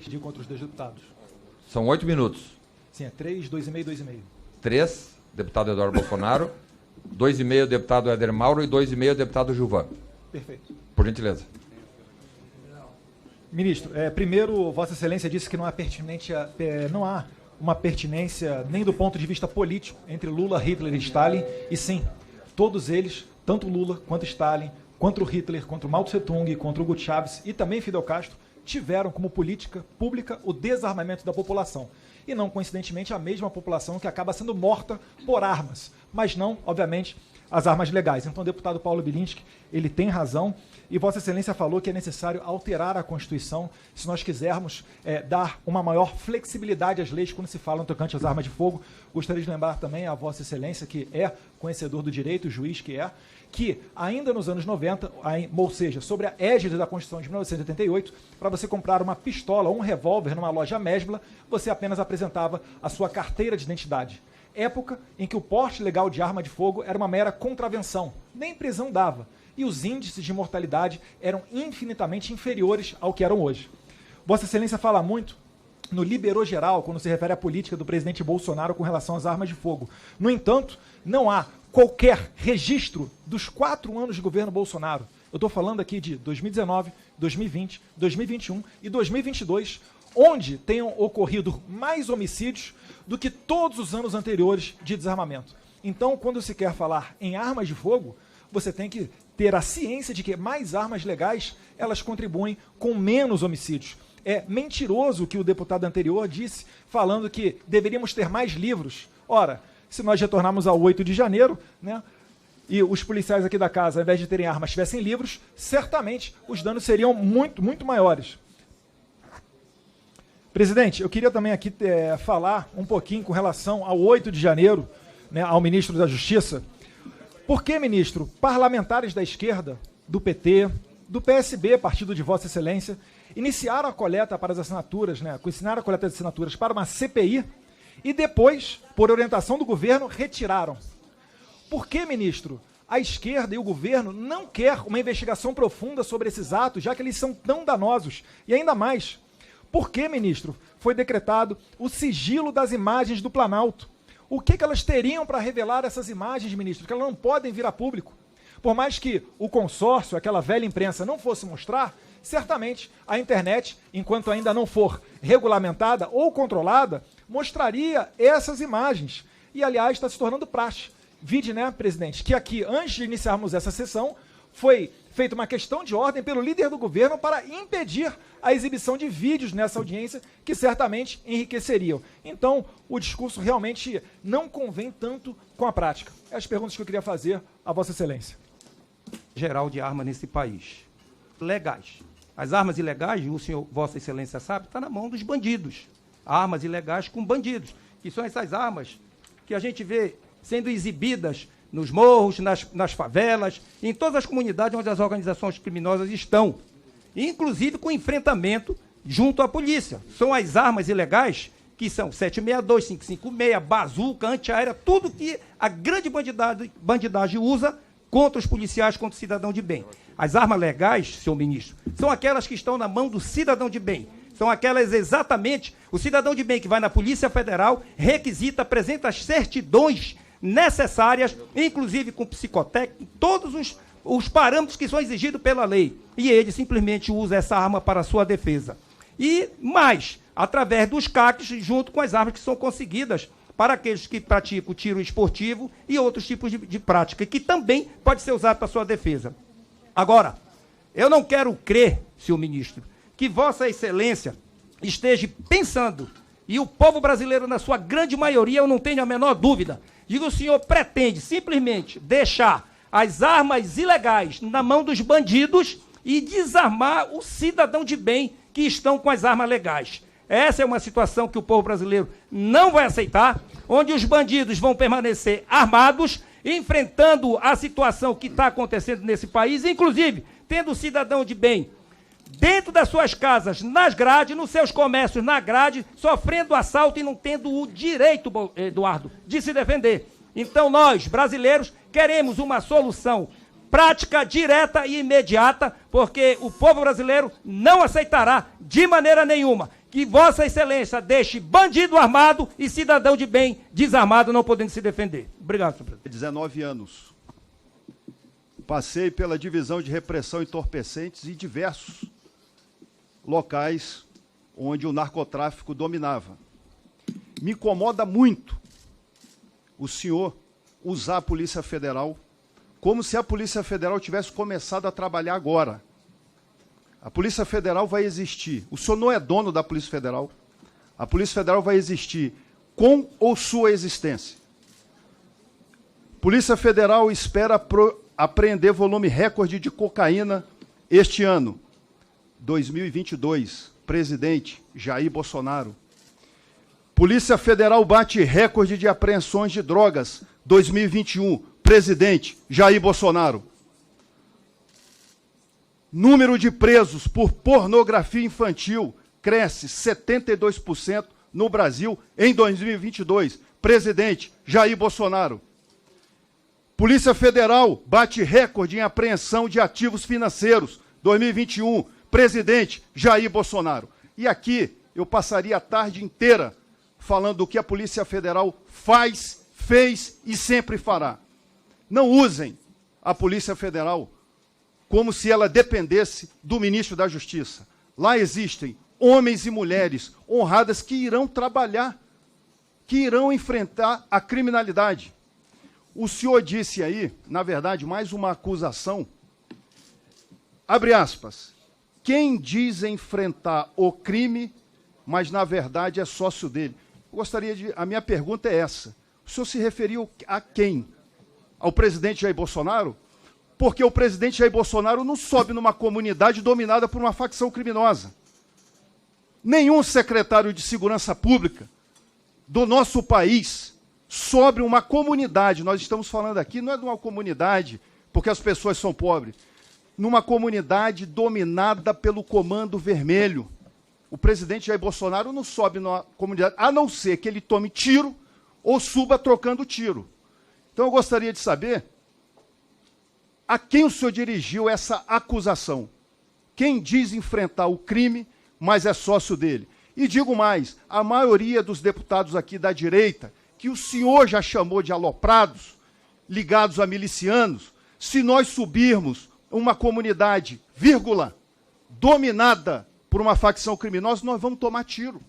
Digo contra os dois deputados. São 8 minutos. Sim, é 3, 2,5, 2,5. 3, deputado Eduardo Bolsonaro. 2,5, deputado Éder Mauro. E 2,5, deputado Gilvan. Perfeito. Por gentileza. Ministro, primeiro, Vossa Excelência disse que não há uma pertinência nem do ponto de vista político entre Lula, Hitler e Stalin, e sim, todos eles, tanto Lula quanto Stalin, quanto Hitler, quanto Mao Tse-tung, quanto Hugo Chávez e também Fidel Castro, tiveram como política pública o desarmamento da população. E não, coincidentemente, a mesma população que acaba sendo morta por armas, mas não, obviamente, as armas legais. Então, o deputado Paulo Bilinski, ele tem razão, e Vossa Excelência falou que é necessário alterar a Constituição se nós quisermos dar uma maior flexibilidade às leis quando se fala no tocante às armas de fogo. Gostaria de lembrar também a Vossa Excelência, que é conhecedor do direito, o juiz que ainda nos anos 90, ou seja, sobre a égide da Constituição de 1988, para você comprar uma pistola ou um revólver numa loja mesbla, você apenas apresentava a sua carteira de identidade. Época em que o porte legal de arma de fogo era uma mera contravenção, nem prisão dava, e os índices de mortalidade eram infinitamente inferiores ao que eram hoje. Vossa Excelência fala muito no liberou geral, quando se refere à política do presidente Bolsonaro com relação às armas de fogo. No entanto, não há qualquer registro dos 4 anos de governo Bolsonaro. Eu estou falando aqui de 2019, 2020, 2021 e 2022, onde tenham ocorrido mais homicídios do que todos os anos anteriores de desarmamento. Então, quando se quer falar em armas de fogo, você tem que ter a ciência de que mais armas legais, elas contribuem com menos homicídios. É mentiroso o que o deputado anterior disse, falando que deveríamos ter mais livros. Ora, se nós retornarmos ao 8 de janeiro, né, e os policiais aqui da casa, ao invés de terem armas, tivessem livros, certamente os danos seriam muito, muito maiores. Presidente, eu queria também aqui falar um pouquinho com relação ao 8 de janeiro, né, ao ministro da Justiça. Por que, ministro, parlamentares da esquerda, do PT, do PSB, partido de Vossa Excelência, iniciaram a coleta para as assinaturas, né, ensinaram a coleta de assinaturas para uma CPI e depois, por orientação do governo, retiraram? Por que, ministro, a esquerda e o governo não quer uma investigação profunda sobre esses atos, já que eles são tão danosos? E ainda mais, por que, ministro, foi decretado o sigilo das imagens do Planalto? O que elas teriam para revelar essas imagens, ministro, que elas não podem vir a público? Por mais que o consórcio, aquela velha imprensa, não fosse mostrar, certamente a internet, enquanto ainda não for regulamentada ou controlada, mostraria essas imagens. E, aliás, está se tornando praxe. Vide, né, presidente, que aqui, antes de iniciarmos essa sessão, foi feita uma questão de ordem pelo líder do governo para impedir a exibição de vídeos nessa audiência, que certamente enriqueceriam. Então, o discurso realmente não convém tanto com a prática. As perguntas que eu queria fazer a Vossa Excelência. Geral de armas nesse país. Legais. As armas ilegais, o senhor, Vossa Excelência sabe, está na mão dos bandidos. Armas ilegais com bandidos, que são essas armas que a gente vê sendo exibidas nos morros, nas favelas, em todas as comunidades onde as organizações criminosas estão, inclusive com enfrentamento junto à polícia. São as armas ilegais que são 762, 556, bazuca, antiaérea, tudo que a grande bandidagem usa contra os policiais, contra o cidadão de bem. As armas legais, senhor ministro, são aquelas que estão na mão do cidadão de bem. São aquelas exatamente, o cidadão de bem que vai na Polícia Federal, requisita, apresenta as certidões necessárias, inclusive com psicotécnico, todos os parâmetros que são exigidos pela lei. E ele simplesmente usa essa arma para a sua defesa. E mais, através dos CACs, junto com as armas que são conseguidas para aqueles que praticam tiro esportivo e outros tipos de prática, que também pode ser usado para a sua defesa. Agora, eu não quero crer, senhor ministro, que Vossa Excelência esteja pensando, e o povo brasileiro, na sua grande maioria, eu não tenho a menor dúvida, de que o senhor pretende simplesmente deixar as armas ilegais na mão dos bandidos e desarmar o cidadão de bem que estão com as armas legais. Essa é uma situação que o povo brasileiro não vai aceitar, onde os bandidos vão permanecer armados, enfrentando a situação que está acontecendo nesse país, inclusive tendo o cidadão de bem dentro das suas casas, nas grades, nos seus comércios, na grade, sofrendo assalto e não tendo o direito, Eduardo, de se defender. Então nós, brasileiros, queremos uma solução prática, direta e imediata, porque o povo brasileiro não aceitará de maneira nenhuma que Vossa Excelência deixe bandido armado e cidadão de bem desarmado não podendo se defender. Obrigado, senhor presidente. 19 anos. Passei pela divisão de repressão entorpecentes e diversos locais onde o narcotráfico dominava. Me incomoda muito o senhor usar a Polícia Federal como se a Polícia Federal tivesse começado a trabalhar agora. A Polícia Federal vai existir. O senhor não é dono da Polícia Federal. A Polícia Federal vai existir com ou sua existência. Polícia Federal espera apreender volume recorde de cocaína este ano, 2022. Presidente Jair Bolsonaro. Polícia Federal bate recorde de apreensões de drogas, 2021. Presidente Jair Bolsonaro. Número de presos por pornografia infantil cresce 72% no Brasil em 2022. Presidente Jair Bolsonaro. Polícia Federal bate recorde em apreensão de ativos financeiros, 2021. Presidente Jair Bolsonaro. E aqui eu passaria a tarde inteira falando do que a Polícia Federal faz, fez e sempre fará. Não usem a Polícia Federal como se ela dependesse do ministro da Justiça. Lá existem homens e mulheres honradas que irão trabalhar, que irão enfrentar a criminalidade. O senhor disse aí, na verdade, mais uma acusação. Abre aspas. Quem diz enfrentar o crime, mas na verdade é sócio dele. A minha pergunta é essa. O senhor se referiu a quem? Ao presidente Jair Bolsonaro? Porque o presidente Jair Bolsonaro não sobe numa comunidade dominada por uma facção criminosa. Nenhum secretário de segurança pública do nosso país sobe uma comunidade. Nós estamos falando aqui, não é de uma comunidade porque as pessoas são pobres. Numa comunidade dominada pelo Comando Vermelho. O presidente Jair Bolsonaro não sobe numa comunidade, a não ser que ele tome tiro ou suba trocando tiro. Então eu gostaria de saber a quem o senhor dirigiu essa acusação. Quem diz enfrentar o crime, mas é sócio dele. E digo mais, a maioria dos deputados aqui da direita, que o senhor já chamou de aloprados, ligados a milicianos, se nós subirmos uma comunidade, vírgula, dominada por uma facção criminosa, nós vamos tomar tiro.